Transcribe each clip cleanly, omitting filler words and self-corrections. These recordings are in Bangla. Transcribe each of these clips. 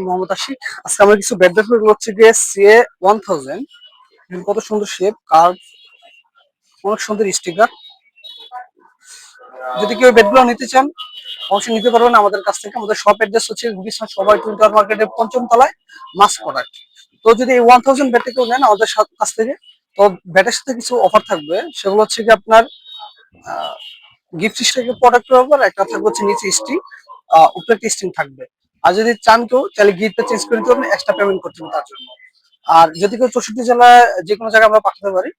মোহাম্মদ আশিক। আজকে আমরা কিছু ব্যাট দেখবো, এগুলো হচ্ছে গিয়ে সিএ 1000। কত সুন্দর শেপ, কার্ভ, অনেক সুন্দর স্টিকার। যদি কেউ ব্যাটগুলো নিতে চান অবশ্যই নিতে পারবেন আমাদের কাছ থেকে। আমাদের শপ অ্যাড্রেস হচ্ছে গুলিস্তান সবাই টুইন্টার মার্কেটের ৫ম তলায়, মাস প্রোডাক্ট। তো যদি এই 1000 ব্যাটটা কেউ নেন আমাদের কাছ থেকে, তো ব্যাটের সাথে কিছু অফার থাকবে। সেগুলো হচ্ছে কি আপনার গিফট হিসেবে প্রোডাক্টের উপর একটা থাকবে হচ্ছে নিচে স্টিং, উপরে একটা স্টিং থাকবে। আর যদি চান কেউ তাহলে গিফটটা চেঞ্জ করে দিতে পারবেন, এক্সট্রা পেমেন্ট করতে হবে তার জন্য। আর যদি কেউ 64 জেলায় যে কোনো জায়গায় আমরা পাঠাতে পারি,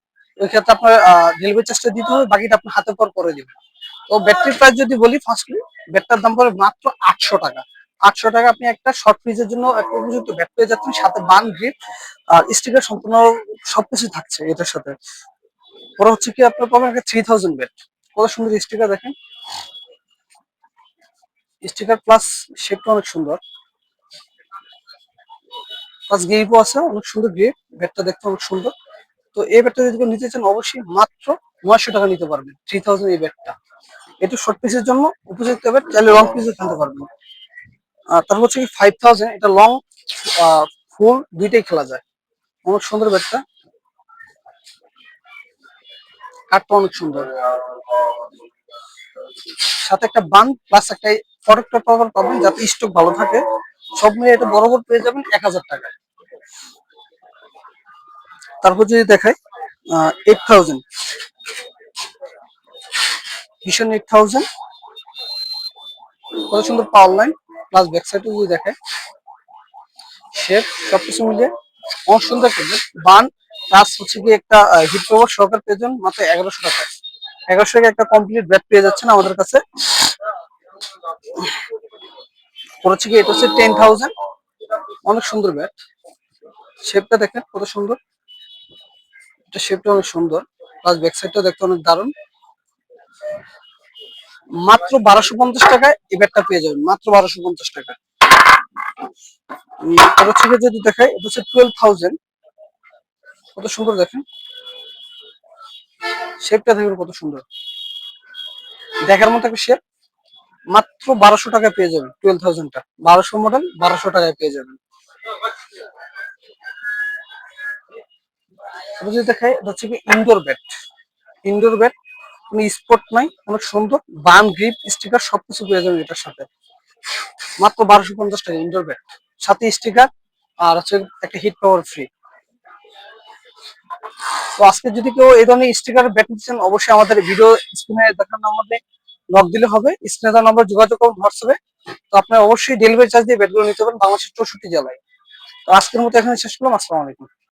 ওই ক্ষেত্রে আপনার ডেলিভারি চার্জটা দিতে হবে, বাকিটা আপনার হাতে পর করে দিবেন। তো ব্যাটারির প্রাইস যদি বলি, ফার্স্টলি ব্যাটটার দাম পড়ে মাত্র 800 টাকা। 800 টাকা আপনি একটা শর্ট ফ্রিজের জন্য একটা উপযুক্ত ব্যাট পেয়ে যাচ্ছেন, সাথে বান গ্রিপ আর স্টিকার সম্পূর্ণ সবকিছু থাকছে এটার সাথে। ওরা হচ্ছে কি আপনার পাবেন একটা 3000 ব্যাট। কত সুন্দর স্টিকার দেখেন, স্টিকার প্লাস শেপটা অনেক সুন্দর, প্লাস গ্রিপও আছে, অনেক সুন্দর গ্রিপ। ব্যাটটা দেখতে অনেক সুন্দর। তো এই ব্যাটটা যদি কেউ নিতে চান অবশ্যই মাত্র 900 টাকা নিতে পারবেন। 3000 এই ব্যাটটা, এটা শর্ট পিসের জন্য উপযুক্ত ব্যাট, চাইলে লং পিসও খেলতে পারবেন। তারপর হচ্ছে কি 5000, এটা লং ফুল দুইটাই খেলা যায়। অনেক সুন্দর ব্যাটটা, কাঠটা অনেক সুন্দর, সাথে একটা বান প্লাস একটা প্রোটেক্টর কভার পাবেন যাতে স্টক ভালো থাকে। সব মিলিয়ে এটা বরাবর পেয়ে যাবেন 1000 টাকায়। তারপর যদি দেখাই 8000, ভিশন 8000, কত সুন্দর পাওয়ার লাইন, প্লাস ব্যাক সাইডে যদি দেখায় শেপ, সবকিছু মিলিয়ে অনেক সুন্দর একটা বান। প্লাস হচ্ছে কি একটা হিট কভার সহকার পেয়ে মাত্র 1100 টাকায়। 1100 টাকা একটা কমপ্লিট ব্যাট পেয়ে যাচ্ছেন আমাদের কাছে। হচ্ছে কি এটা হচ্ছে 10,000, অনেক সুন্দর ব্যাট। শেপটা দেখেন কত সুন্দর, এটা শেপটা অনেক সুন্দর, প্লাস ব্যাক সাইডটা দেখতে অনেক দারুণ। মাত্র 1250 টাকায় এই ব্যাটটা পেয়ে যাবেন, মাত্র 1250 টাকা। হচ্ছে কি যদি দেখাই, এটা হচ্ছে 12,000, কত সুন্দর দেখেন, শেপটা দেখবেন কত সুন্দর, দেখার মতো একটা শেপ। মাত্র 1200 টাকায় পেয়ে যাবেন 12,000টা, 1200 মডেল 1200 টাকায় পেয়ে যাবেন। যদি দেখাই, এটা হচ্ছে কি ইনডোর ব্যাট। ইনডোর ব্যাট, কোনো স্পট নাই, অনেক সুন্দর, বান গ্রিপ স্টিকার সবকিছু পেয়ে যাবেন এটার সাথে। মাত্র 1250 টাকা ইনডোর ব্যাট, সাথে স্টিকার আর হচ্ছে একটা হিট পাওয়ার ফ্রি। তো আজকে যদি কেউ এই ধরনের স্টিকার ব্যাট নিতে চান অবশ্যই আমাদের ভিডিও স্ক্রিনে দেখার নাম্বারে নক দিলে হবে, স্ক্রিনে দেওয়া নাম্বার যোগাযোগ করুন হোয়াটসঅ্যাপে। তো আপনারা অবশ্যই ডেলিভারি চার্জ দিয়ে ব্যাটগুলো নিতে পারেন বাংলাদেশের 64 জেলায়। তো আজকের মতো এখানে শেষ করলাম, আসসালামু আলাইকুম।